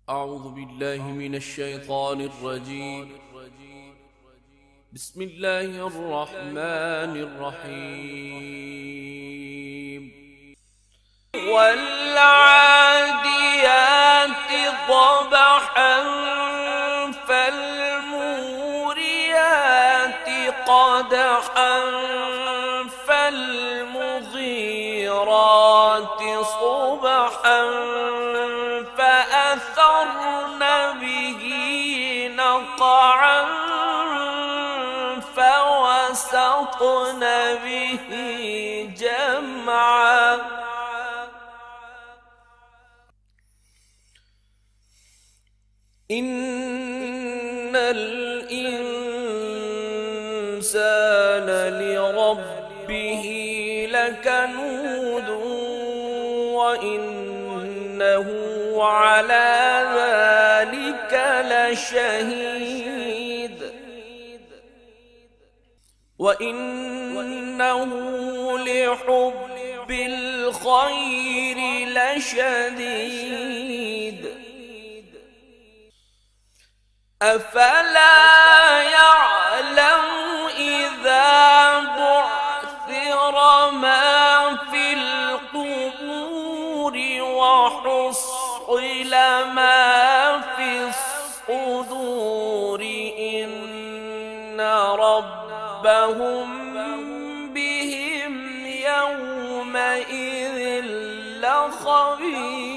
أعوذ بالله من الشيطان الرجيم. بسم الله الرحمن الرحيم. والعاديات ضبحا فالموريات قدحا فالمغيرات صبحا فأثرن به نقعا فوسطن به جمعا. إن الإنسان لربه لكنود وإنه على ذلك لشهيد وإنه لحب الخير لشديد. أفلا يعلم إذا بعثر ما في القبور وحصل ما في الصدور إن ربهم بهم يومئذ لخبير.